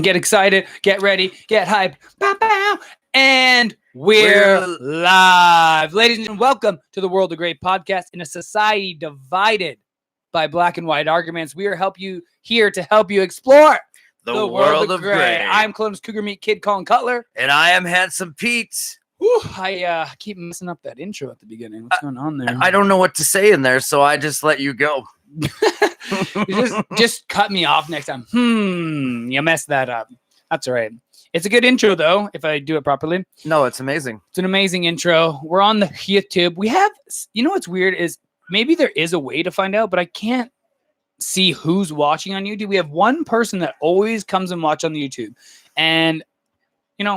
Get excited, get ready, get hyped. Bow, bow. And we're live. Ladies and gentlemen, welcome to the World of Gray podcast. In a society divided by black and white arguments, we are here to help you explore the world of gray. I'm Columbus Cougar Meat Kid Colin Cutler. And I am Handsome Pete. Whew, I keep messing up that intro at the beginning. What's going on there? I don't know what to say in there, so I just let you go. just cut me off next time. You messed that up. That's all right. It's a good intro, though, if I do it properly. No, it's amazing. It's an amazing intro. We're on the YouTube. We have, what's weird is maybe there is a way to find out, but I can't see who's watching on YouTube. We have one person that always comes and watch on the YouTube. And,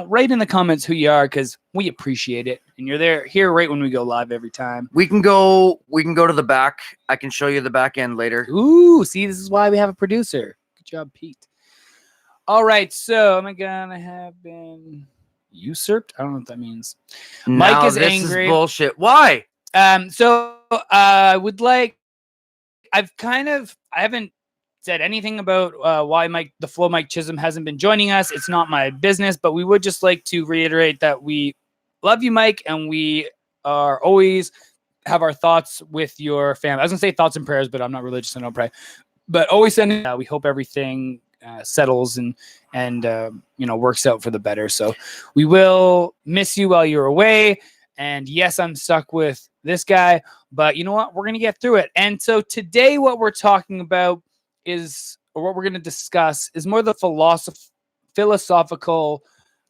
write in the comments who you are, because we appreciate it. And you're here right when we go live every time. We can go to the back. I can show you the back end later. Ooh, see, this is why we have a producer. Good job, Pete. All right, so am I gonna have been usurped? I don't know what that means. Mike is this angry. Is bullshit. Why? So I would like. I haven't said anything about why the Flow Mike Chisholm hasn't been joining us. It's not my business, but we would just like to reiterate that we love you, Mike, and we are always have our thoughts with your family. I was gonna say thoughts and prayers, but I'm not religious and I don't pray. But always sending. We hope everything settles and works out for the better. So we will miss you while you're away. And yes, I'm stuck with this guy, but you know what? We're going to get through it. And so today what we're talking about what we're going to discuss is more the philosophical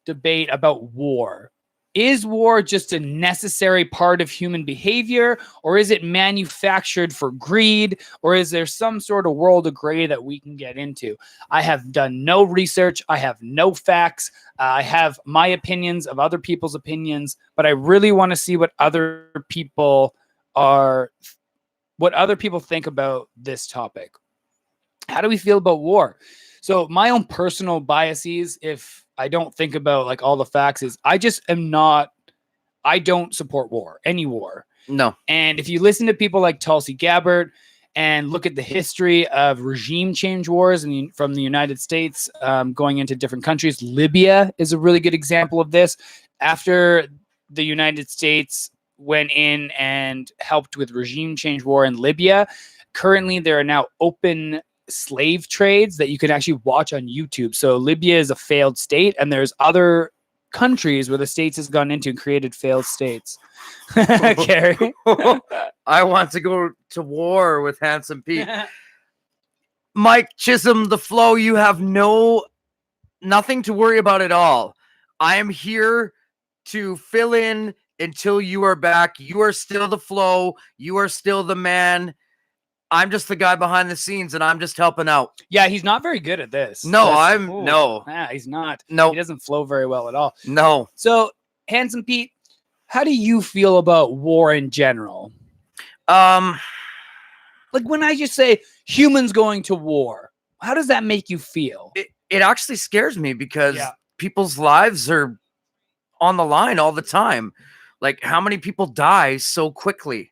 debate about war. Is war just a necessary part of human behavior, or is it manufactured for greed, or is there some sort of world of gray that we can get into? I have done no research. I have no facts. I have my opinions of other people's opinions, but I really want to see what other people think about this topic. How do we feel about war? So my own personal biases, if I don't think about like all the facts, is I don't support war, any war. No. And if you listen to people like Tulsi Gabbard and look at the history of regime change wars from the United States going into different countries, Libya is a really good example of this. After the United States went in and helped with regime change war in Libya, currently there are now open slave trades that you can actually watch on YouTube. So Libya is a failed state, and there's other countries where the states has gone into and created failed states. Gary, I want to go to war with Handsome Pete. Mike Chisholm, the Flow, you have nothing to worry about at all. I am here to fill in until you are back. You are still the Flow. You are still the man. I'm just the guy behind the scenes, and I'm just helping out. Yeah, he's not very good at this. No, he's not. No, he doesn't flow very well at all. No. So, Handsome Pete, how do you feel about war in general? Like when I just say humans going to war, how does that make you feel? It actually scares me because people's lives are on the line all the time. Like, how many people die so quickly?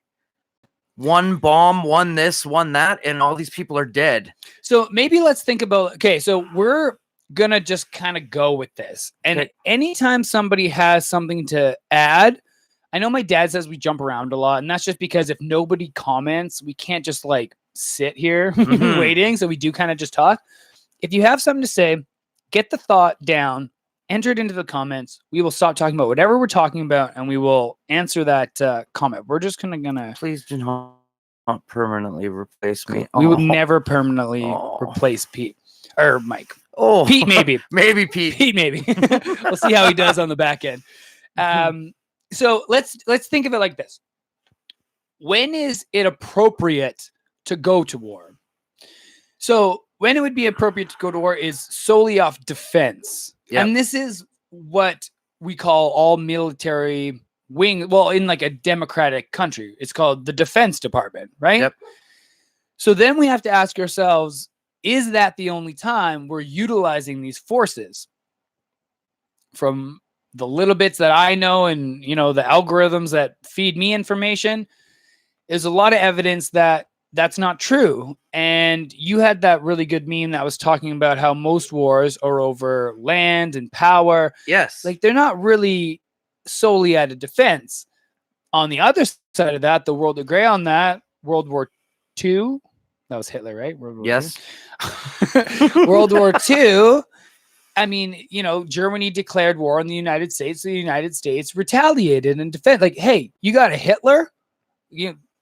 One bomb, one this, one that, and all these people are dead. So maybe let's think about, so we're going to just kind of go with this. And anytime somebody has something to add, I know my dad says we jump around a lot, and that's just because if nobody comments, we can't just like sit here waiting. So we do kind of just talk. If you have something to say, get the thought down, enter it into the comments. We will stop talking about whatever we're talking about, and we will answer that comment. We're just gonna. Please do not permanently replace me. We would never permanently replace Pete or Mike. Oh, Pete maybe. Maybe Pete. Pete maybe. We'll see how he does on the back end. So let's think of it like this. When is it appropriate to go to war? So when it would be appropriate to go to war is solely off defense. Yep. And this is what we call all military wing. Well, in like a democratic country, it's called the Defense Department, right? Yep. So then we have to ask ourselves, is that the only time we're utilizing these forces? From the little bits that I know and, the algorithms that feed me information, there's a lot of evidence that that's not true. And you had that really good meme that was talking about how most wars are over land and power. Yes. Like, they're not really solely out of defense. On the other side of that, the world agree on that. World War II, that was Hitler, right? World War Yes. II. World War II. I mean, Germany declared war on the United States. So the United States retaliated and defended. Like, hey, you got a Hitler?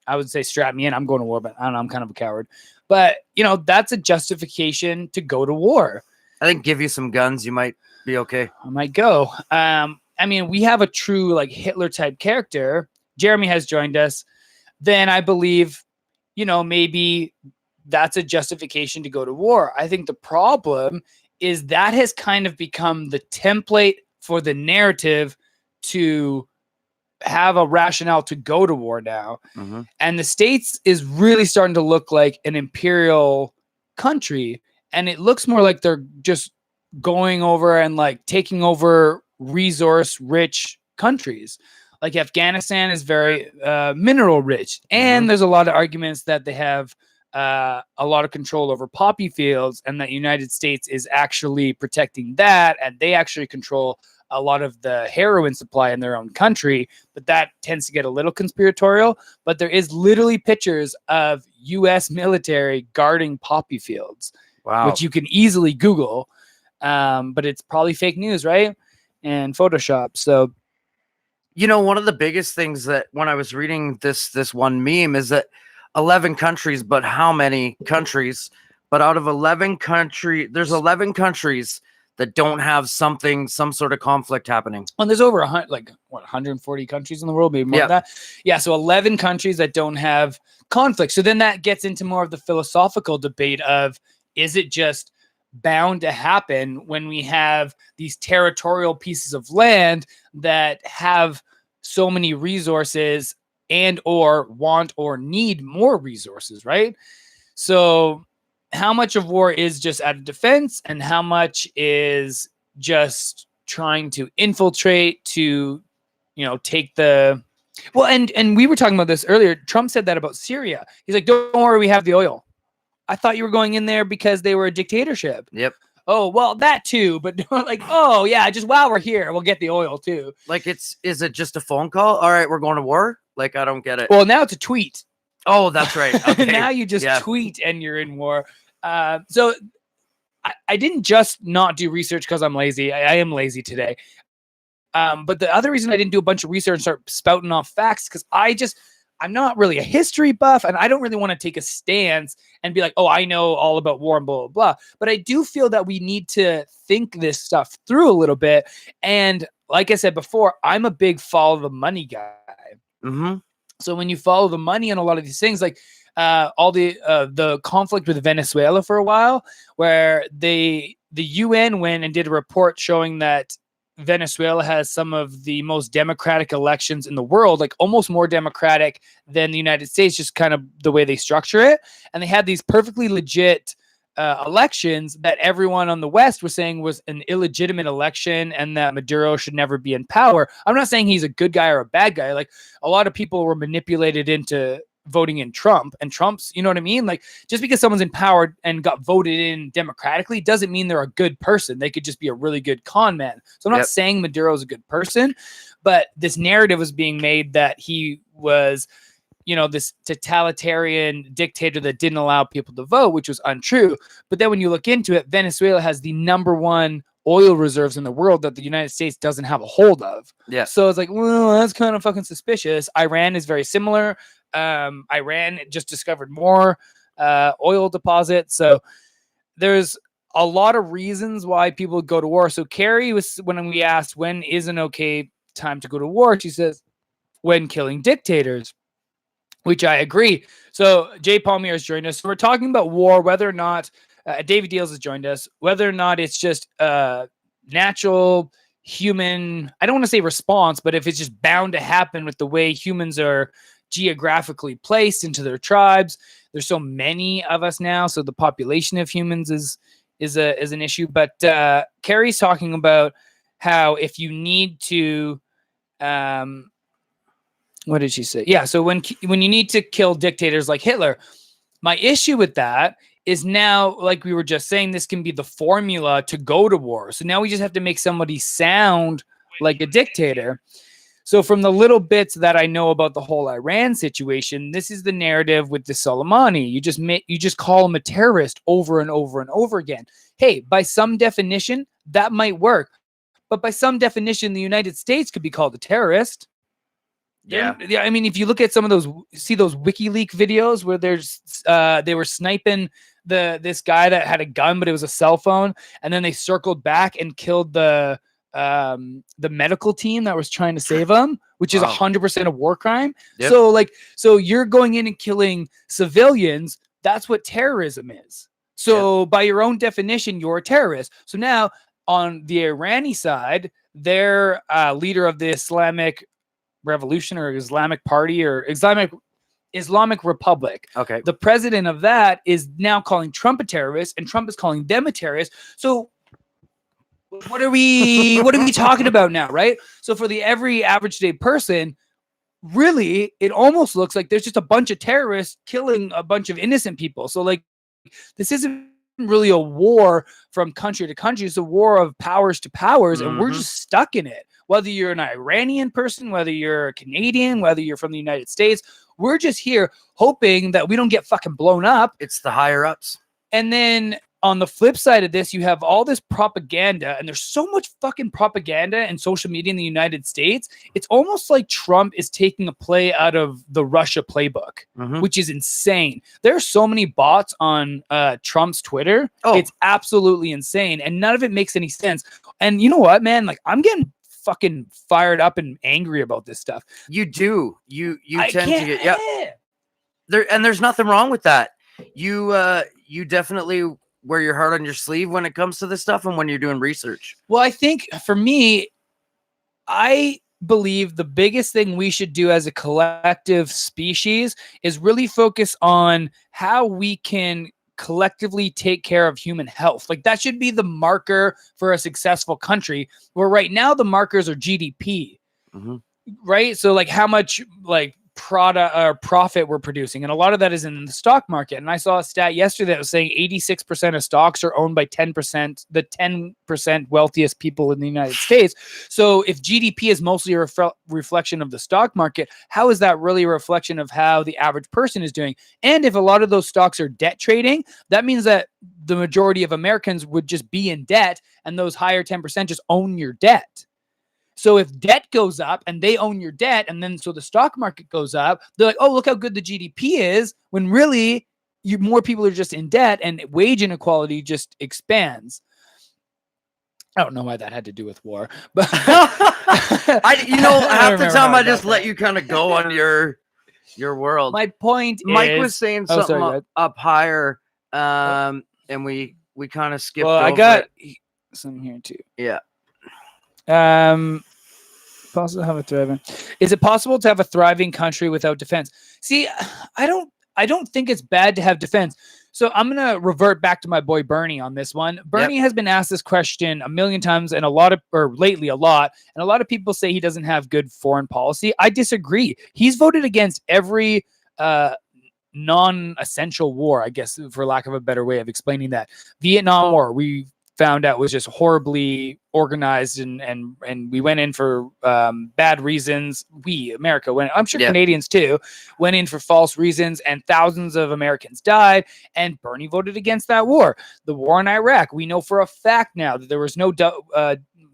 I would say strap me in. I'm going to war, but I don't know. I'm kind of a coward. But, that's a justification to go to war. I think give you some guns, you might be okay. I might go. I mean, we have a true like Hitler type character. Jeremy has joined us. Then I believe, maybe that's a justification to go to war. I think the problem is that has kind of become the template for the narrative to have a rationale to go to war now. Mm-hmm. And the States is really starting to look like an imperial country. And it looks more like they're just going over and like taking over resource rich countries. Like Afghanistan is very mineral rich. And there's a lot of arguments that they have a lot of control over poppy fields, and that United States is actually protecting that. And they actually control a lot of the heroin supply in their own country, but that tends to get a little conspiratorial. But there is literally pictures of U.S. military guarding poppy fields, Wow. which you can easily Google. But it's probably fake news, right? And Photoshop. So, one of the biggest things that when I was reading this one meme is that 11 countries, but how many countries? But out of 11 there's 11 countries that don't have some sort of conflict happening. And there's over 140 countries in the world, maybe more than that. Yeah, so 11 countries that don't have conflict. So then that gets into more of the philosophical debate of, is it just bound to happen when we have these territorial pieces of land that have so many resources and or want or need more resources, right? So how much of war is just out of defense and how much is just trying to infiltrate to, take the... Well, and we were talking about this earlier. Trump said that about Syria. He's like, don't worry, we have the oil. I thought you were going in there because they were a dictatorship. Yep. Oh, well, that too. But like, oh, yeah, just while we're here, we'll get the oil too. Like, is it just a phone call? All right, we're going to war? Like, I don't get it. Well, now it's a tweet. Oh, that's right. Okay. Now you just tweet and you're in war. So I didn't just not do research because I'm lazy. I am lazy today. But the other reason I didn't do a bunch of research and start spouting off facts, because I'm not really a history buff, and I don't really want to take a stance and be like, oh, I know all about war and blah, blah, blah. But I do feel that we need to think this stuff through a little bit. And like I said before, I'm a big follow the money guy. Mm-hmm. So when you follow the money on a lot of these things, like all the conflict with Venezuela for a while, where the UN went and did a report showing that Venezuela has some of the most democratic elections in the world, like almost more democratic than the United States, just kind of the way they structure it. And they had these perfectly legit elections that everyone on the West was saying was an illegitimate election and that Maduro should never be in power. I'm not saying he's a good guy or a bad guy. Like, a lot of people were manipulated into voting in Trump, and Trump's, you know what I mean? Like, just because someone's in power and got voted in democratically doesn't mean they're a good person. They could just be a really good con man. So I'm not saying Maduro's a good person, but this narrative was being made that he was, this totalitarian dictator that didn't allow people to vote, which was untrue. But then when you look into it, Venezuela has the #1 oil reserves in the world that the United States doesn't have a hold of. Yeah. So it's like, well, that's kind of fucking suspicious. Iran is very similar. Iran just discovered more oil deposits. So there's a lot of reasons why people go to war. So Carrie was, when we asked when is an okay time to go to war, she says, when killing dictators, which I agree. So Jay Palmier has joined us. So we're talking about war, whether or not David Deals has joined us, whether or not it's just natural human, I don't want to say response, but if it's just bound to happen with the way humans are geographically placed into their tribes. There's so many of us now, so the population of humans is an issue. But Carrie's talking about how if you need to, what did she say? Yeah, so when you need to kill dictators like Hitler, My issue with that is now, like we were just saying, this can be the formula to go to war. So now we just have to make somebody sound like a dictator. So from the little bits that I know about the whole Iran situation, this is the narrative with the Soleimani. You just call him a terrorist over and over and over again. Hey, by some definition, that might work. But by some definition, the United States could be called a terrorist. Yeah. I mean, if you look at some of those, see those WikiLeaks videos where they were sniping this guy that had a gun, but it was a cell phone, and then they circled back and killed the medical team that was trying to save him, which is 100% a war crime. Yep. So you're going in and killing civilians. That's what terrorism is. So by your own definition, you're a terrorist. So now on the Irani side, their leader of the Islamic Revolution or Islamic Party or Islamic Republic. Okay. The president of that is now calling Trump a terrorist, and Trump is calling them a terrorist. So what are we talking about now, right? So for the every average day person, really, it almost looks like there's just a bunch of terrorists killing a bunch of innocent people. So like, this isn't really a war from country to country. It's a war of powers to powers, and we're just stuck in it. Whether you're an Iranian person, whether you're a Canadian, whether you're from the United States, we're just here hoping that we don't get fucking blown up. It's the higher ups. And then on the flip side of this, you have all this propaganda, and there's so much fucking propaganda and social media in the United States. It's almost like Trump is taking a play out of the Russia playbook, which is insane. There are so many bots on Trump's Twitter. It's absolutely insane, and none of it makes any sense. And you know what, man? Like, I'm getting fucking fired up and angry about this stuff. You do. You tend to get there's nothing wrong with that. You definitely wear your heart on your sleeve when it comes to this stuff and when you're doing research. Well, I think for me, I believe the biggest thing we should do as a collective species is really focus on how we can collectively take care of human health. Like, that should be the marker for a successful country, where right now the markers are GDP, right? So like how much like product or profit we're producing, and a lot of that is in the stock market. And I saw a stat yesterday that was saying 86% of stocks are owned by 10%, the 10% wealthiest people in the United States. So if GDP is mostly a reflection of the stock market, how is that really a reflection of how the average person is doing? And if a lot of those stocks are debt trading, that means that the majority of Americans would just be in debt, and those higher 10% just own your debt. So if debt goes up and they own your debt, and then so the stock market goes up, they're like, oh, look how good the GDP is, when really more people are just in debt and wage inequality just expands. I don't know why that had to do with war, but half the time I just let you kind of go on your world. My point Mike is, was saying something up higher, and we kind of skipped over I got it. some here too. Yeah. Possible to have a thriving. Is it possible to have a thriving country without defense? See, I don't think it's bad to have defense. So I'm gonna revert back to my boy Bernie on this one. Bernie has been asked this question a million times, and lately a lot, and a lot of people say he doesn't have good foreign policy. I disagree. He's voted against every non-essential war, I guess, for lack of a better way of explaining that. Vietnam War, we found out, was just horribly organized, and we went in for bad reasons. America went, I'm sure Canadians too, went in for false reasons, and thousands of Americans died, and Bernie voted against that war. The war in Iraq, we know for a fact now that there was no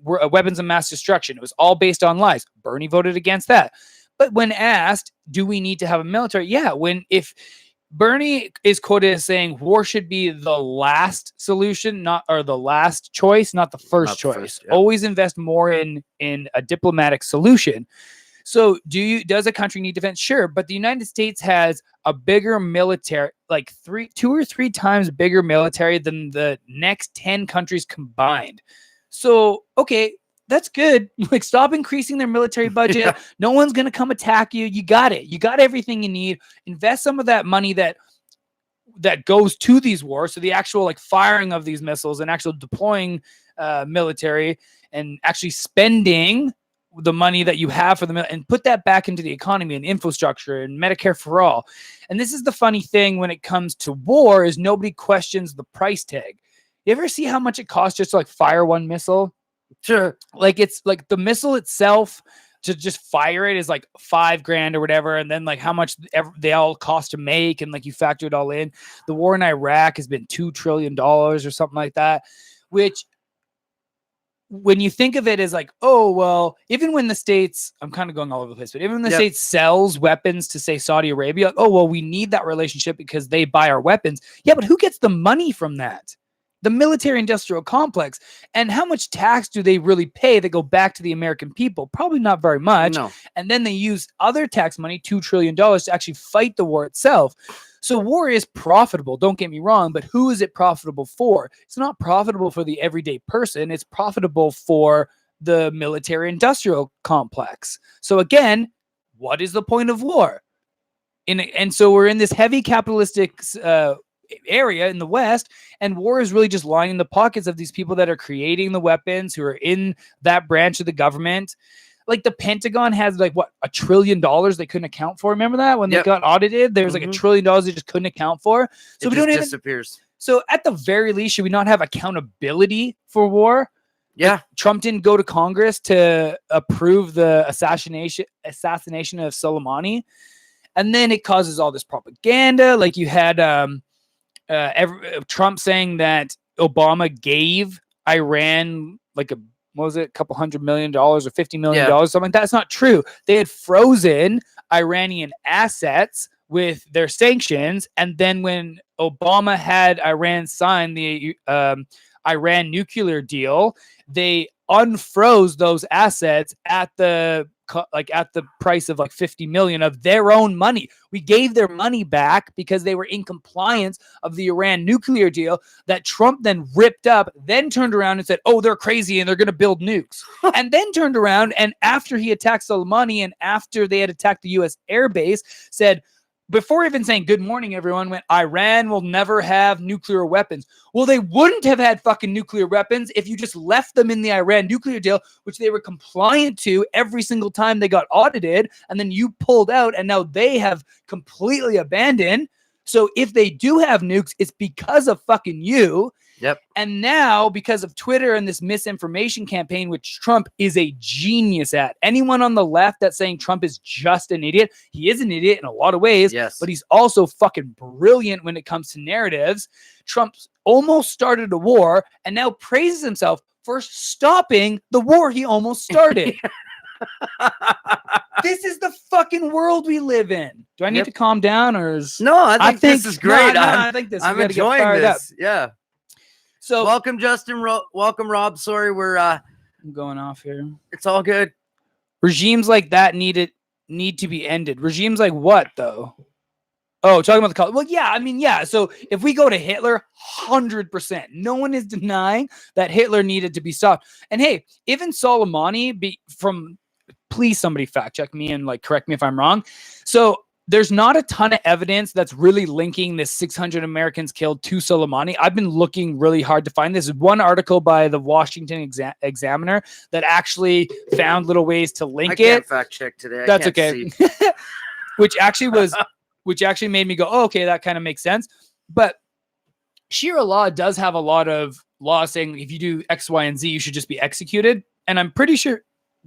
weapons of mass destruction. It was all based on lies. Bernie voted against that. But when asked, do we need to have a military? Yeah, if Bernie is quoted as saying war should be the last solution, the last choice, not the first choice. Always invest more in a diplomatic solution. So does a country need defense? Sure, but the United States has a bigger military, like 2 or 3 times bigger military than the next 10 countries combined. So, okay, that's good. Like, stop increasing their military budget. No one's going to come attack you. You got it. You got everything you need. Invest some of that money that goes to these wars. So the actual like firing of these missiles and actual deploying military and actually spending the money that you have for and put that back into the economy and infrastructure and Medicare for all. And this is the funny thing when it comes to war is nobody questions the price tag. You ever see how much it costs just to like fire one missile? Sure. Like it's like the missile itself to just fire it is like $5,000 or whatever. And then like how much they all cost to make. And like you factor it all in. The war in Iraq has been $2 trillion or something like that, which when you think of it as like, oh, well, even when the States, I'm kind of going all over the place, but even when the States sells weapons to say Saudi Arabia, like, oh, well, we need that relationship because they buy our weapons. Yeah, but who gets the money from that? The military industrial complex. And how much tax do they really pay that go back to the American people? Probably not very much. No. And then they use other tax money, $2 trillion, to actually fight the war itself. So war is profitable, don't get me wrong, but who is it profitable for? It's not profitable for the everyday person. It's profitable for the military industrial complex. So again, what is the point of war? And so we're in this heavy capitalistic area in the West, and war is really just lining the pockets of these people that are creating the weapons, who are in that branch of the government. Like the Pentagon has like what, $1 trillion they couldn't account for. Remember that when they got audited, there's like $1 trillion they just couldn't account for. So it we don't even disappears. So at the very least, should we not have accountability for war? Yeah. Like Trump didn't go to Congress to approve the assassination of Soleimani, and then it causes all this propaganda. Like you had Trump saying that Obama gave Iran like a couple $100 million or $50 million, something like that. That's not true. They had frozen Iranian assets with their sanctions. And then when Obama had Iran sign the Iran nuclear deal, they unfroze those assets at the price of like 50 million of their own money. We gave their money back because they were in compliance of the Iran nuclear deal that Trump then ripped up, then turned around and said, oh, they're crazy and they're going to build nukes. And then turned around and after he attacked Soleimani and after they had attacked the US Air Base, said, before even saying good morning, everyone went, Iran will never have nuclear weapons. Well, they wouldn't have had fucking nuclear weapons if you just left them in the Iran nuclear deal, which they were compliant to every single time they got audited. And then you pulled out and now they have completely abandoned. So if they do have nukes, it's because of fucking you. Yep. And now because of Twitter and this misinformation campaign, which Trump is a genius at. Anyone on the left that's saying Trump is just an idiot, he is an idiot in a lot of ways, but he's also fucking brilliant when it comes to narratives. Trump almost started a war and now praises himself for stopping the war he almost started. This is the fucking world we live in. Do I need to calm down or is... No, I think this is great. I think this. I'm enjoying this. Yeah. So welcome, Justin. Welcome, Rob. Sorry, I'm going off here. It's all good. Regimes like that need to be ended. Regimes like what, though? Oh, talking about the color. Well, yeah, I mean, yeah. So if we go to Hitler, 100%. No one is denying that Hitler needed to be stopped. And hey, even Soleimani, please somebody fact check me and like correct me if I'm wrong. So there's not a ton of evidence that's really linking this 600 Americans killed to Soleimani. I've been looking really hard to find this. One article by the Washington Examiner that actually found little ways to link it. I can't fact check today. That's okay. which actually made me go, oh, okay, that kind of makes sense. But Sharia law does have a lot of laws saying if you do X, Y, and Z, you should just be executed. And I'm pretty sure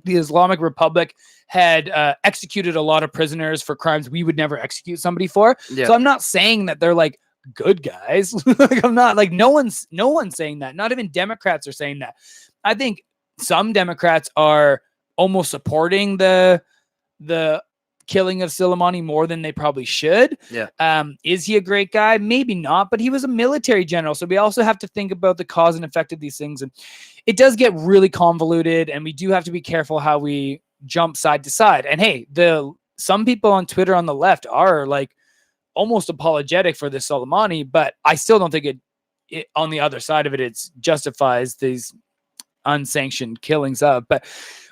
the Islamic Republic had executed a lot of prisoners for crimes we would never execute somebody for. Yeah. So I'm not saying that they're like good guys. Like I'm not like no one's saying that. Not even Democrats are saying that. I think some Democrats are almost supporting the killing of Soleimani more than they probably should. Yeah. Is he a great guy? Maybe not, but he was a military general. So we also have to think about the cause and effect of these things. And it does get really convoluted and we do have to be careful how we jump side to side. And hey, some people on Twitter on the left are like almost apologetic for this Soleimani, but I still don't think it on the other side of it, it justifies these unsanctioned killings of. But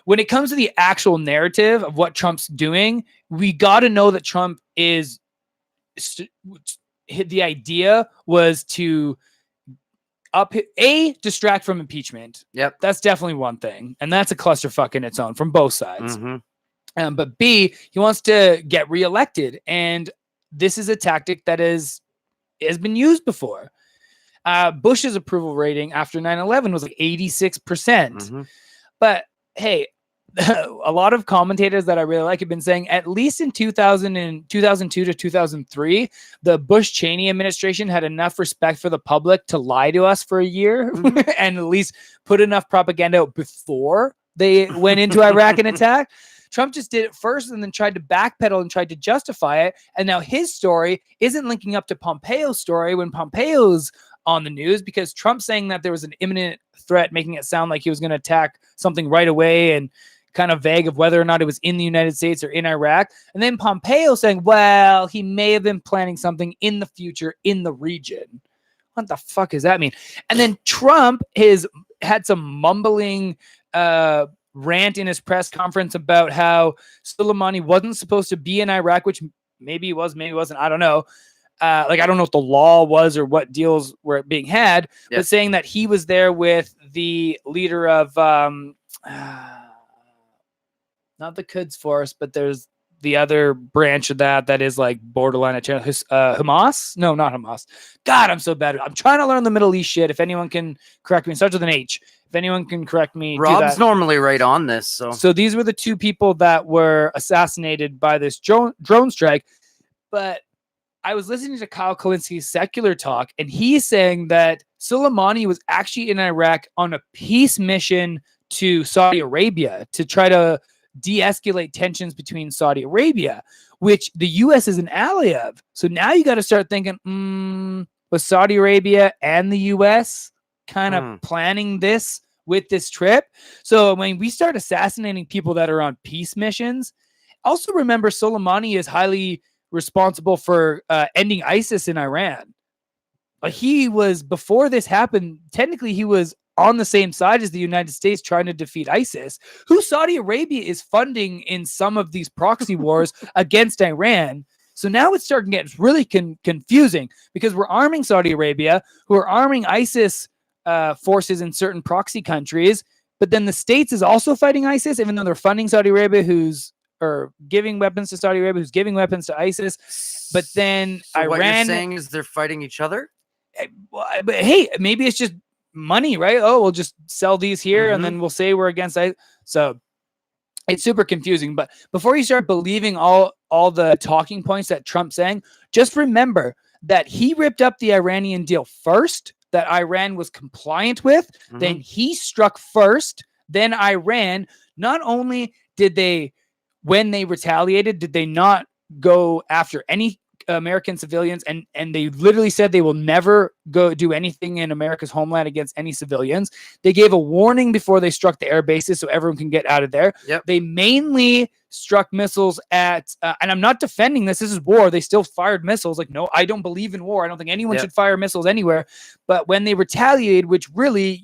when it comes to the actual narrative of what Trump's doing, we got to know that Trump is the idea was to distract from impeachment. Yep. That's definitely one thing. And that's a clusterfuck in its own from both sides. But B, he wants to get reelected. And this is a tactic that has been used before. Bush's approval rating after 9/11 was like 86%. But hey, a lot of commentators that I really like have been saying at least in 2002 to 2003, the Bush-Cheney administration had enough respect for the public to lie to us for a year and at least put enough propaganda out before they went into Iraq and attacked. Trump just did it first and then tried to backpedal and tried to justify it. And now his story isn't linking up to Pompeo's story when Pompeo's on the news, because Trump's saying that there was an imminent threat, making it sound like he was going to attack something right away and kind of vague of whether or not it was in the United States or in Iraq. And then Pompeo saying, well, he may have been planning something in the future in the region. What the fuck does that mean? And then Trump has had some mumbling rant in his press conference about how Soleimani wasn't supposed to be in Iraq, which maybe he was, maybe he wasn't. I don't know. I don't know what the law was or what deals were being had, but saying that he was there with the leader of, not the Quds Force, but there's the other branch of that is like borderline Hamas. No, not Hamas. God, I'm so bad. I'm trying to learn the Middle East shit. If anyone can correct me, it starts with an H. If anyone can correct me, Rob's normally right on this. So these were the two people that were assassinated by this drone strike. But I was listening to Kyle Kalinski's Secular Talk, and he's saying that Soleimani was actually in Iraq on a peace mission to Saudi Arabia to try to de-escalate tensions between Saudi Arabia, which the U.S. is an ally of. So now you got to start thinking, was Saudi Arabia and the U.S. kind of planning this with this trip? So when we start assassinating people that are on peace missions, also remember Soleimani is highly responsible for ending ISIS in Iran. But he was, before this happened, technically he was on the same side as the United States trying to defeat ISIS, who Saudi Arabia is funding in some of these proxy wars against Iran. So now it's starting to get really confusing, because we're arming Saudi Arabia, who are arming ISIS forces in certain proxy countries, but then the States is also fighting ISIS, even though they're funding Saudi Arabia, or giving weapons to Saudi Arabia, who's giving weapons to ISIS. But then so Iran. What you're saying is they're fighting each other? But hey, maybe it's just money, right? Oh, we'll just sell these here and then we'll say we're against ISIS. So it's super confusing. But before you start believing all the talking points that Trump's saying, just remember that he ripped up the Iranian deal first, that Iran was compliant with. Then he struck first. Then Iran, not only did they, when they retaliated, did they not go after any American civilians, and they literally said they will never go do anything in America's homeland against any civilians. They gave a warning before they struck the air bases so everyone can get out of there. They mainly struck missiles at, and I'm not defending this is war. They still fired missiles. Like, no, I don't believe in war. I don't think anyone should fire missiles anywhere. But when they retaliated, which really,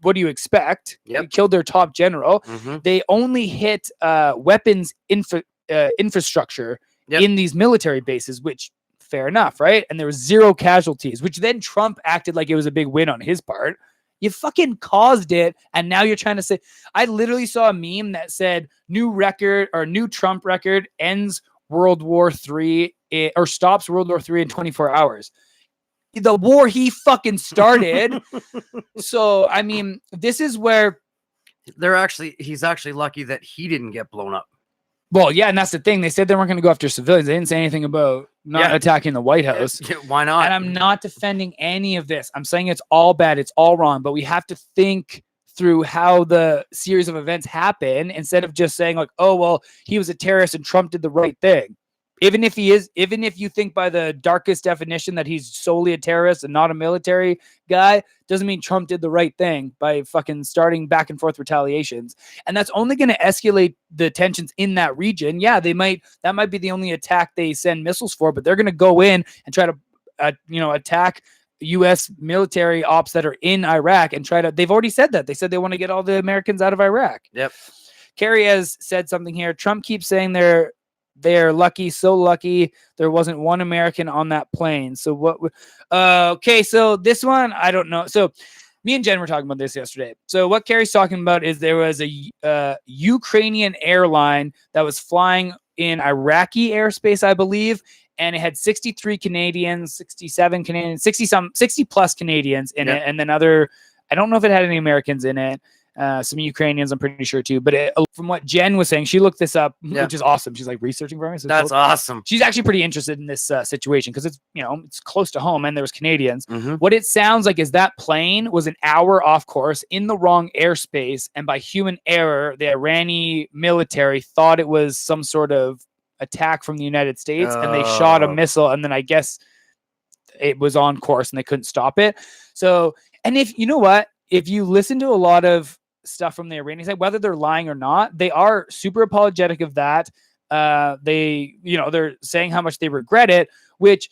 what do you expect? They killed their top general. They only hit weapons infrastructure in these military bases, which fair enough, right? And there was 0 casualties, which then Trump acted like it was a big win on his part. You fucking caused it, and now you're trying to say, I literally saw a meme that said new Trump record ends World War III or stops World War III in 24 hours. The war he fucking started. So, I mean, this is where he's actually lucky that he didn't get blown up. Well, yeah, and that's the thing. They said they weren't going to go after civilians. They didn't say anything about not attacking the White House. Why not? And I'm not defending any of this. I'm saying it's all bad. It's all wrong. But we have to think through how the series of events happen instead of just saying like, oh, well, he was a terrorist and Trump did the right thing. Even if you think by the darkest definition that he's solely a terrorist and not a military guy, doesn't mean Trump did the right thing by fucking starting back and forth retaliations. And that's only going to escalate the tensions in that region. Yeah, that might be the only attack they send missiles for, but they're going to go in and try to, attack U.S. military ops that are in Iraq and they've already said that. They said they want to get all the Americans out of Iraq. Yep. Kerry has said something here. Trump keeps saying they're they're lucky, so lucky there wasn't one American on that plane. So okay, so this one, I don't know. So me and Jen were talking about this yesterday. So what Carrie's talking about is there was a Ukrainian airline that was flying in Iraqi airspace, I believe, and it had 63 Canadians, 67 Canadians, 60 plus Canadians in it, and then I don't know if it had any Americans in it. Some Ukrainians, I'm pretty sure too. But from what Jen was saying, she looked this up, which is awesome. She's like researching for me. So that's awesome. She's actually pretty interested in this situation because it's it's close to home and there was Canadians. What it sounds like is that plane was an hour off course in the wrong airspace, and by human error, the Iranian military thought it was some sort of attack from the United States, and they shot a missile, and then I guess it was on course and they couldn't stop it. So, and if you know what, if you listen to a lot of stuff from the Iranian side, whether they're lying or not, they are super apologetic of that. They're saying how much they regret it, which,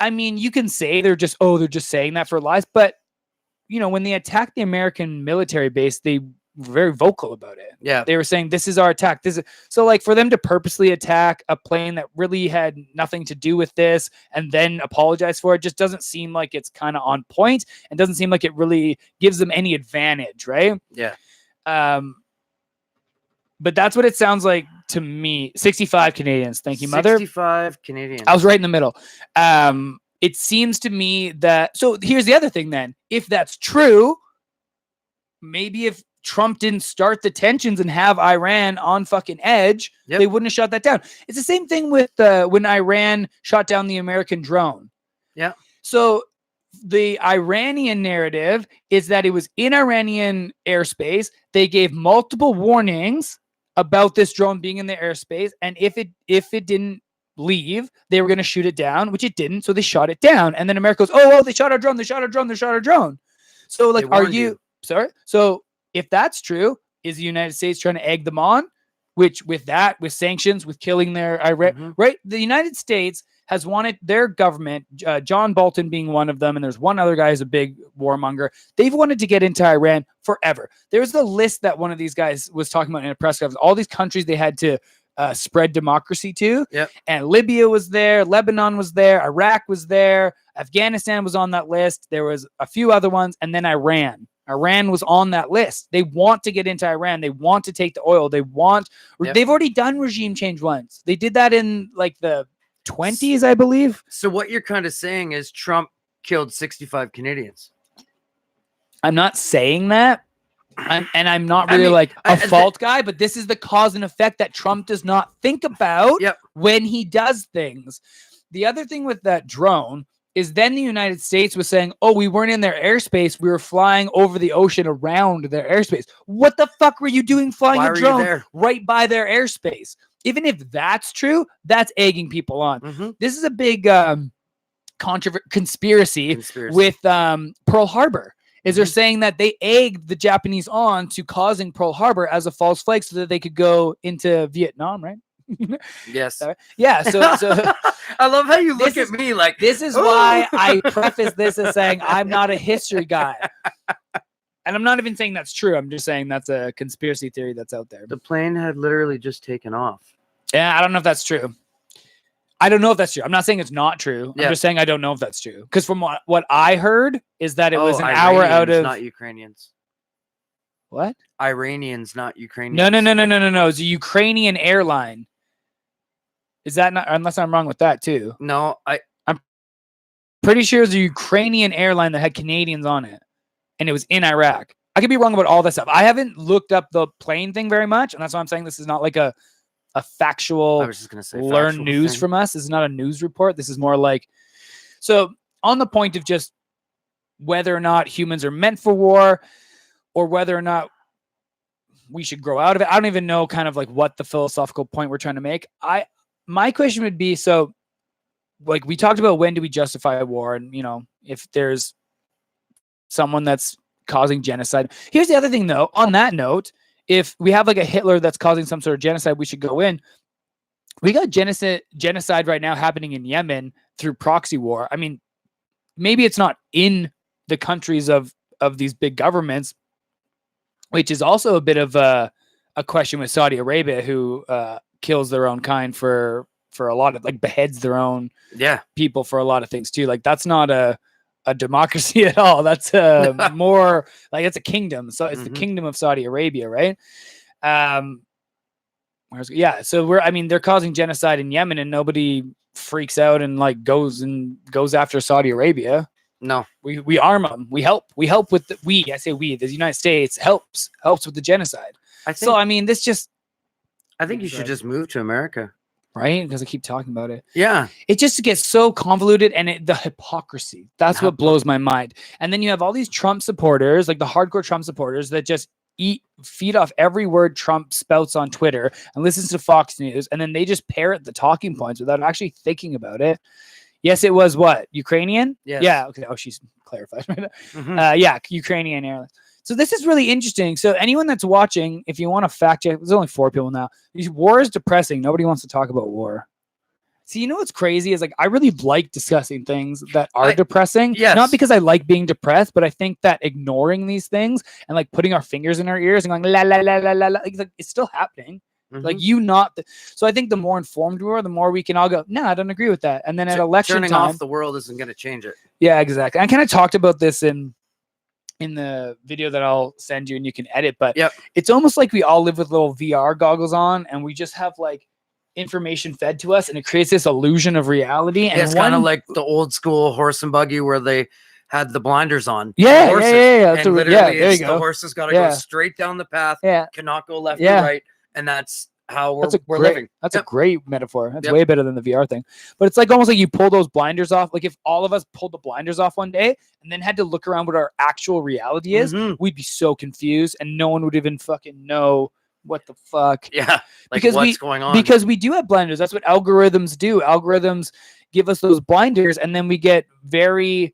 I mean, you can say they're just saying that for lies, but when they attacked the American military base, they were very vocal about it. Yeah. They were saying, this is our attack. So like for them to purposely attack a plane that really had nothing to do with this and then apologize for it just doesn't seem like it's kind of on point, and doesn't seem like it really gives them any advantage, right? Yeah. But that's what it sounds like to me. 65 Canadians. Thank you, Mother. 65 Canadians. I was right in the middle. It seems to me that, so here's the other thing then. If that's true, maybe if Trump didn't start the tensions and have Iran on fucking edge, they wouldn't have shot that down. It's the same thing with when Iran shot down the American drone. Yeah. So the Iranian narrative is that it was in Iranian airspace. They gave multiple warnings about this drone being in the airspace, and if it didn't leave, they were going to shoot it down, which it didn't. So they shot it down, and then America goes, "Oh, they shot our drone! They shot our drone! They shot our drone!" So like, are you sorry? So if that's true, is the United States trying to egg them on? Which with sanctions, with killing their Iran, right? The United States has wanted their government, John Bolton being one of them, and there's one other guy who's a big warmonger. They've wanted to get into Iran forever. There's the list that one of these guys was talking about in a press conference. All these countries they had to spread democracy to. Yep. And Libya was there, Lebanon was there, Iraq was there, Afghanistan was on that list. There was a few other ones, and then Iran. Iran was on that list. They want to get into Iran. They want to take the oil. They've already done regime change once. They did that in like the 20s, I believe. So what you're kind of saying is Trump killed 65 Canadians. I'm not saying that. I'm not really fault guy, but this is the cause and effect that Trump does not think about when he does things. The other thing with that drone is then the United States was saying, oh, we weren't in their airspace. We were flying over the ocean around their airspace. What the fuck were you doing flying a drone right by their airspace? Even if that's true, that's egging people on. This is a big conspiracy with Pearl Harbor. Is they're saying that they egged the Japanese on to causing Pearl Harbor as a false flag so that they could go into Vietnam, right? Yes. Yeah. So I love how you look at me like this is why I preface this as saying I'm not a history guy. And I'm not even saying that's true. I'm just saying that's a conspiracy theory that's out there. The plane had literally just taken off. Yeah, I don't know if that's true. I don't know if that's true. I'm not saying it's not true. I'm just saying I don't know if that's true. Because from what I heard is that it was an hour out of... not Ukrainians. What? Iranians, not Ukrainians. No. It's a Ukrainian airline. Is that not... Unless I'm wrong with that too. No, I'm pretty sure it was a Ukrainian airline that had Canadians on it. And it was in Iraq. I could be wrong about all that stuff. I haven't looked up the plane thing very much. And that's why I'm saying this is not like a factual, I was just gonna say learn news thing from us. This is not a news report. This is more like, so on the point of just whether or not humans are meant for war or whether or not we should grow out of it. I don't even know kind of like what the philosophical point we're trying to make. My question would be, so like we talked about, when do we justify a war? And, if there's someone that's causing genocide. Here's the other thing though, on that note, if we have like a Hitler that's causing some sort of genocide, we should go in. We got genocide right now happening in Yemen through proxy war. I mean, maybe it's not in the countries of these big governments, which is also a bit of a a question with Saudi Arabia, who kills their own kind for a lot of, like, beheads their own Yeah. people for a lot of things too. Like, that's not a democracy at all. That's more like, it's a kingdom. So it's the kingdom of Saudi Arabia, right? So they're causing genocide in Yemen, and nobody freaks out and like goes after Saudi Arabia. No, we arm them. We help with the United States helps with the genocide. I think you should just move to America. Right? Because I keep talking about it. Yeah. It just gets so convoluted, and the hypocrisy. That's what blows my mind. And then you have all these Trump supporters, like the hardcore Trump supporters, that just feed off every word Trump spouts on Twitter and listens to Fox News, and then they just parrot the talking points without actually thinking about it. Yes, it was what? Ukrainian? Yes. Yeah. Okay. Oh, she's clarified. Yeah, Ukrainian airlines. So this is really interesting. So anyone that's watching, if you want to fact check, there's only 4 people now. War is depressing. Nobody wants to talk about war. See, you know what's crazy is, like, I really like discussing things that are depressing. Yes. Not because I like being depressed, but I think that ignoring these things and like putting our fingers in our ears and going la la la la la, like it's still happening. Like, so I think the more informed we are, the more we can all go, no, I don't agree with that. And then at election turning time, off the world isn't going to change it. Yeah, exactly. I kind of talked about this in the video that I'll send you and you can edit, but it's almost like we all live with little VR goggles on, and we just have like information fed to us, and it creates this illusion of reality. And it's kind of like the old school horse and buggy where they had the blinders on. Yeah. And literally, the horses got to go straight down the path. Yeah. Cannot go left or right. And that's how we're living. That's a great metaphor. That's way better than the VR thing. But it's like almost like you pull those blinders off. Like, if all of us pulled the blinders off one day and then had to look around what our actual reality is, we'd be so confused, and no one would even fucking know what the fuck. Yeah. Like, because what's going on? Because we do have blinders. That's what algorithms do. Algorithms give us those blinders, and then we get very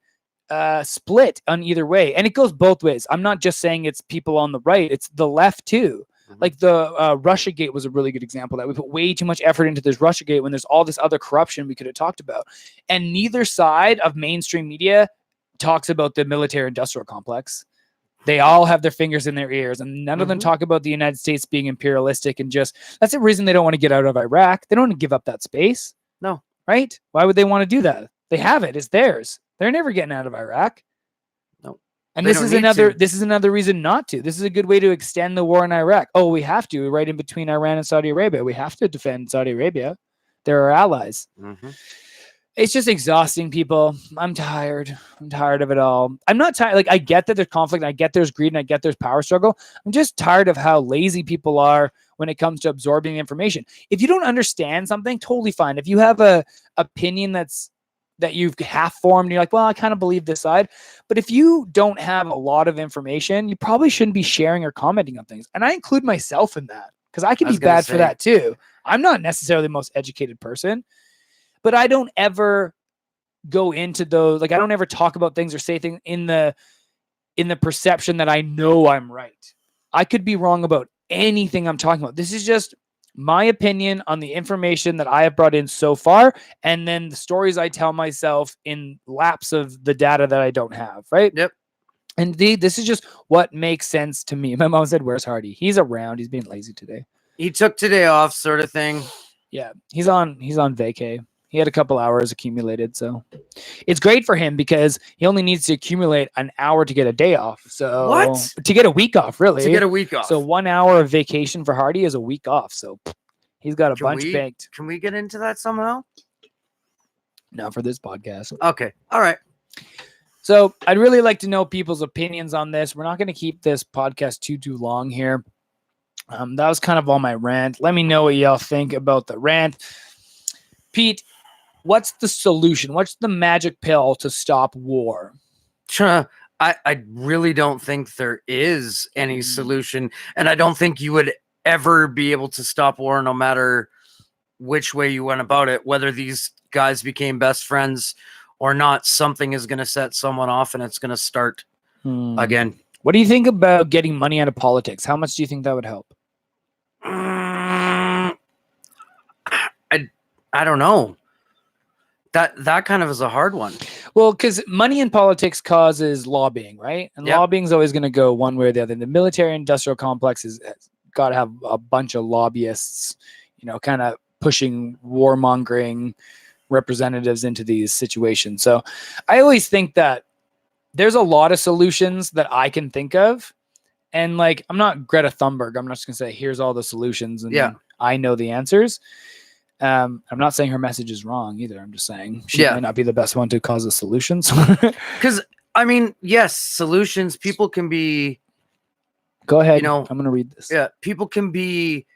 split on either way. And it goes both ways. I'm not just saying it's people on the right. It's the left too. Like the Russiagate was a really good example that we put way too much effort into this Russiagate when there's all this other corruption we could have talked about. And neither side of mainstream media talks about the military industrial complex. They all have their fingers in their ears, and none of them talk about the United States being imperialistic, and that's the reason they don't want to get out of Iraq. They don't want to give up that space. No. Right? Why would they want to do that? They have it. It's theirs. They're never getting out of Iraq. And this is another reason not to. This is a good way to extend the war in Iraq. Oh, we have to, right in between Iran and Saudi Arabia. We have to defend Saudi Arabia. They're our allies. It's just exhausting, people. I'm tired. I'm tired of it all. I'm not tired. Like, I get that there's conflict, and I get there's greed, and I get there's power struggle. I'm just tired of how lazy people are when it comes to absorbing information. If you don't understand something, totally fine. If you have a opinion that you've half formed, you're like, well, I kind of believe this side. But if you don't have a lot of information, you probably shouldn't be sharing or commenting on things. And I include myself in that, because I can be bad for that too. I'm not necessarily the most educated person, but I don't ever go into those. Like, I don't ever talk about things or say things in the perception that I know I'm right. I could be wrong about anything I'm talking about. This is just my opinion on the information that I have brought in so far, and then the stories I tell myself in lapse of the data that I don't have, right? Yep. And this is just what makes sense to me. My mom said, "Where's Hardy?" He's around. He's being lazy today. He took today off, sort of thing. Yeah, he's on vacay. He had a couple hours accumulated, so it's great for him because he only needs to accumulate an hour to get a day off. So to get a week off, really. To get a week off. So 1 hour of vacation for Hardy is a week off. So he's got a bunch banked. Can we get into that somehow? No, for this podcast. Okay. All right. So I'd really like to know people's opinions on this. We're not going to keep this podcast too long here. That was kind of all my rant. Let me know what y'all think about the rant. Pete, what's the solution? What's the magic pill to stop war? I really don't think there is any solution. And I don't think you would ever be able to stop war, no matter which way you went about it. Whether these guys became best friends or not, something is going to set someone off, and it's going to start again. What do you think about getting money out of politics? How much do you think that would help? I don't know. That kind of is a hard one. Well, because money in politics causes lobbying, right? And lobbying is always going to go one way or the other. The military industrial complex is got to have a bunch of lobbyists, kind of pushing warmongering representatives into these situations. So I always think that there's a lot of solutions that I can think of. And like, I'm not Greta Thunberg. I'm not just going to say, here's all the solutions and I know the answers. I'm not saying her message is wrong either. I'm just saying she might not be the best one to cause the solutions. Because, I mean, yes, solutions, people can be... Go ahead. I'm going to read this. Yeah, people can be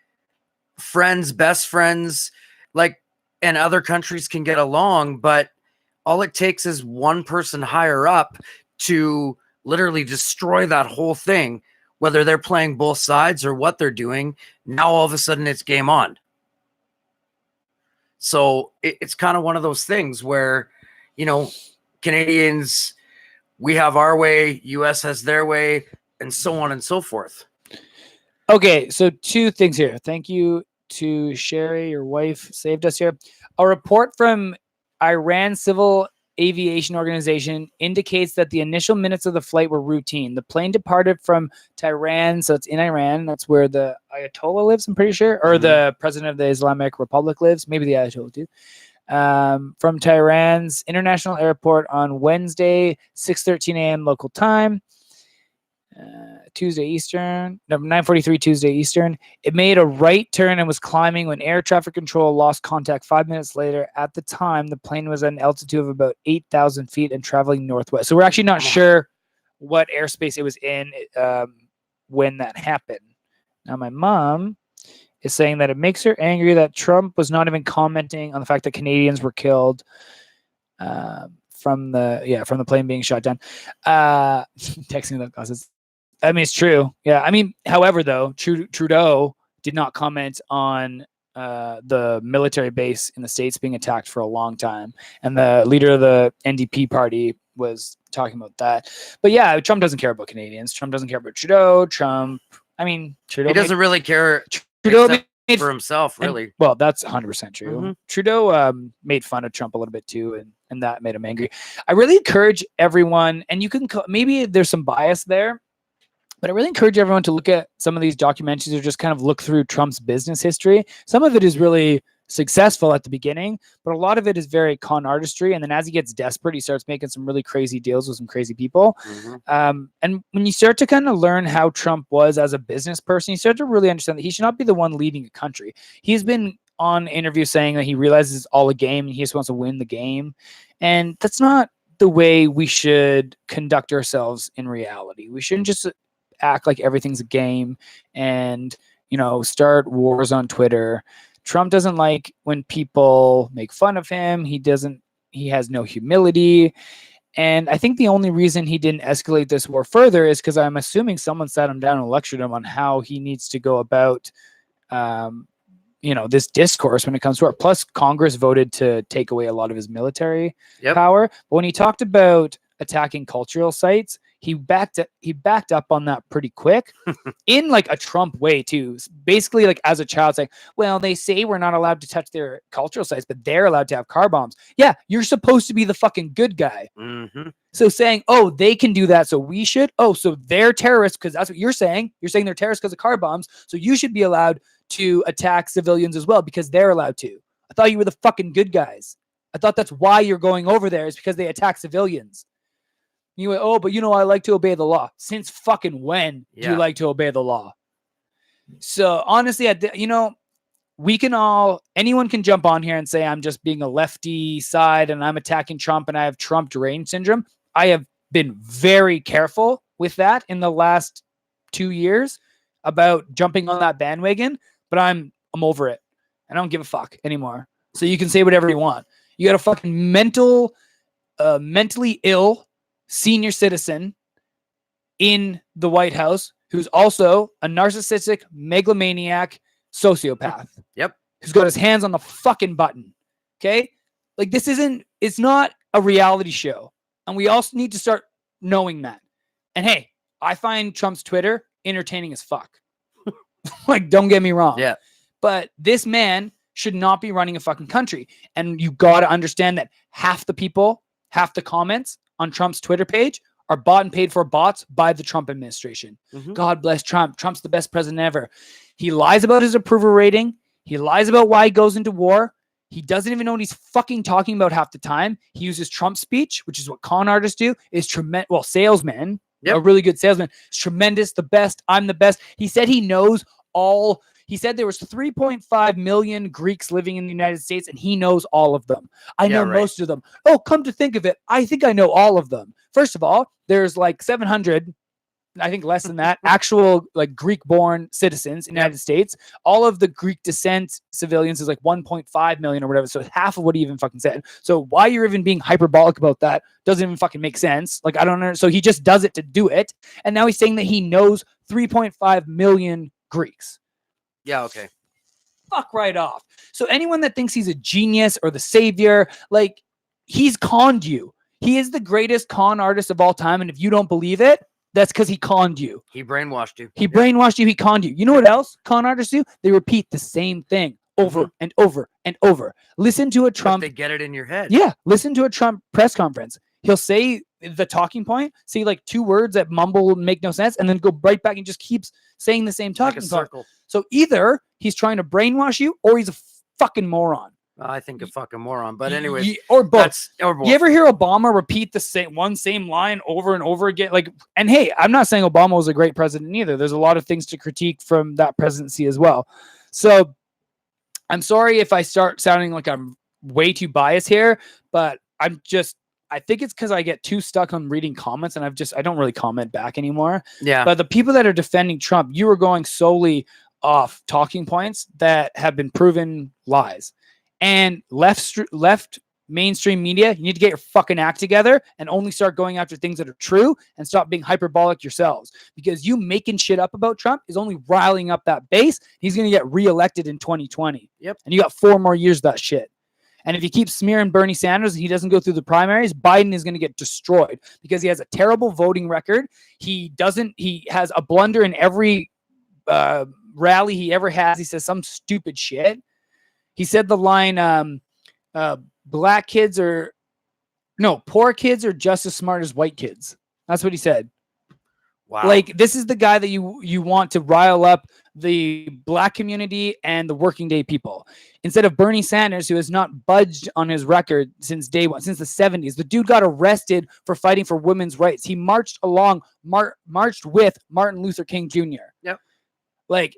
friends, best friends, like, and other countries can get along, but all it takes is one person higher up to literally destroy that whole thing, whether they're playing both sides or what they're doing. Now all of a sudden it's game on. So it's kind of one of those things where, Canadians, we have our way, US has their way, and so on and so forth. Okay, so 2 things here. Thank you to Sherry, your wife saved us here. A report from Iran Civil Aviation Organization indicates that the initial minutes of the flight were routine. The plane departed from Tehran, so it's in Iran. That's where the Ayatollah lives, I'm pretty sure, or the president of the Islamic Republic lives. Maybe the Ayatollah too. From Tehran's international airport on Wednesday, 6:13 a.m. local time. Tuesday Eastern, 9:43 Tuesday Eastern. It made a right turn and was climbing when air traffic control lost contact 5 minutes later. At the time, the plane was at an altitude of about 8,000 feet and traveling northwest. So we're actually not sure what airspace it was in when that happened. Now, my mom is saying that it makes her angry that Trump was not even commenting on the fact that Canadians were killed from the plane being shot down. Texting that causes. I mean, it's true. Yeah. I mean, however, though, Trudeau did not comment on the military base in the States being attacked for a long time. And the leader of the NDP party was talking about that. But yeah, Trump doesn't care about Canadians. Trump doesn't care about Trudeau. Trudeau. He doesn't really care Trudeau made for himself, really. Well, that's 100% true. Mm-hmm. Trudeau made fun of Trump a little bit too, and that made him angry. I really encourage everyone, and you can maybe there's some bias there, but I really encourage everyone to look at some of these documentaries or just kind of look through Trump's business history. Some of it is really successful at the beginning, but a lot of it is very con artistry. And then as he gets desperate, he starts making some really crazy deals with some crazy people. Mm-hmm. And when you start to kind of learn how Trump was as a business person, you start to really understand that he should not be the one leading a country. He's been on interview saying that he realizes it's all a game and he just wants to win the game. And that's not the way we should conduct ourselves in reality. We shouldn't just act like everything's a game and, start wars on Twitter. Trump doesn't like when people make fun of him. He has no humility. And I think the only reason he didn't escalate this war further is because I'm assuming someone sat him down and lectured him on how he needs to go about, this discourse when it comes to war. Plus, Congress voted to take away a lot of his military power. But when he talked about attacking cultural sites, he backed up on that pretty quick in like a Trump way too. Basically, like as a child saying, well, they say we're not allowed to touch their cultural sites, but they're allowed to have car bombs. Yeah, you're supposed to be the fucking good guy. Mm-hmm. So saying, oh, they can do that, so we should. Oh, so they're terrorists because that's what you're saying. You're saying they're terrorists because of car bombs. So you should be allowed to attack civilians as well because they're allowed to. I thought you were the fucking good guys. I thought that's why you're going over there is because they attack civilians. You went, oh, but I like to obey the law. Since fucking when do you like to obey the law? So honestly, anyone can jump on here and say I'm just being a lefty side and I'm attacking Trump and I have Trump deranged syndrome. I have been very careful with that in the last 2 years about jumping on that bandwagon, but I'm over it. I don't give a fuck anymore. So you can say whatever you want. You got a fucking mentally ill senior citizen in the White House who's also a narcissistic megalomaniac sociopath. Yep. Who's got his hands on the fucking button. Okay? Like it's not a reality show. And we also need to start knowing that. And hey, I find Trump's Twitter entertaining as fuck. Like, don't get me wrong. Yeah. But this man should not be running a fucking country. And you got to understand that half the comments on Trump's Twitter page are bought and paid for bots by the Trump administration. Mm-hmm. God bless Trump. Trump's the best president ever. He lies about his approval rating. He lies about why he goes into war. He doesn't even know what he's fucking talking about half the time. He uses Trump speech, which is what con artists do, is tremendous. Well, salesmen, Yep. a really good salesman, is tremendous, the best. I'm the best. He said he knows all. He said there was 3.5 million Greeks living in the United States, and he knows all of them. I know most of them. Oh, come to think of it, I think I know all of them. First of all, there's like 700, I think less than that, actual like Greek-born citizens in the United States. All of the Greek descent civilians is like 1.5 million or whatever. So half of what he even fucking said. So why you're even being hyperbolic about that doesn't even fucking make sense. Like, I don't know. So he just does it to do it. And now he's saying that he knows 3.5 million Greeks. Yeah, okay. Fuck right off. So anyone that thinks he's a genius or the savior, like, he's conned you. He is the greatest con artist of all time. And if you don't believe it, that's because he conned you. He brainwashed you. He brainwashed you. He conned you. You know what else con artists do? They repeat the same thing over and over and over. Listen to a Trump. But they get it in your head. Yeah. Listen to a Trump press conference. He'll say the talking point, say like 2 words that mumble and make no sense, and then go right back and just keeps saying the same Like talking a point. circle. So either he's trying to brainwash you or he's a fucking moron. I think a fucking moron. But anyways, Or both. or both. You ever hear Obama repeat the same line over and over again? Like, and hey, I'm not saying Obama was a great president either. There's a lot of things to critique from that presidency as well. So I'm sorry if I start sounding like I'm way too biased here, but I think it's because I get too stuck on reading comments and I don't really comment back anymore. Yeah. But the people that are defending Trump, you are going solely off talking points that have been proven lies. And left mainstream media, you need to get your fucking act together and only start going after things that are true and stop being hyperbolic yourselves. Because you making shit up about Trump is only riling up that base. He's going to get reelected in 2020. Yep. And you got 4 more years of that shit. And if you keep smearing Bernie Sanders and he doesn't go through the primaries, Biden is going to get destroyed because he has a terrible voting record. He has a blunder in every rally he ever has. He says some stupid shit. He said the line, poor kids are just as smart as white kids. That's what he said. Wow. Like, this is the guy that you want to rile up the black community and the working day people. Instead of Bernie Sanders, who has not budged on his record since day one, since the 70s. The dude got arrested for fighting for women's rights. He marched with Martin Luther King Jr. Yep. Like,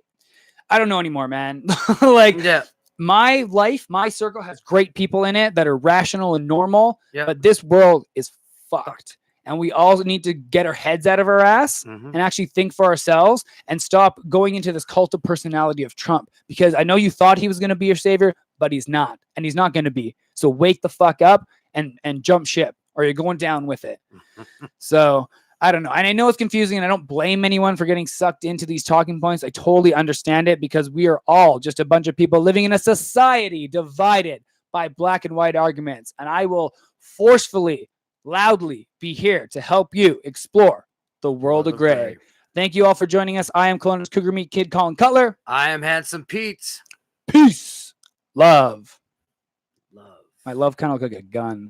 I don't know anymore, man. Like, yeah. My life, my circle has great people in it that are rational and normal, Yep. but this world is fucked. And we all need to get our heads out of our ass and actually think for ourselves and stop going into this cult of personality of Trump. Because I know you thought he was going to be your savior, but he's not. And he's not going to be. So wake the fuck up and jump ship, or you're going down with it. So I don't know. And I know it's confusing, and I don't blame anyone for getting sucked into these talking points. I totally understand it because we are all just a bunch of people living in a society divided by black and white arguments. And I will forcefully, loudly be here to help you explore the world of gray. Thank you all for joining us. I am Columbus Cougar Meat Kid Colin Cutler. I am Handsome Pete. Peace. Love. My love kind of look like a gun.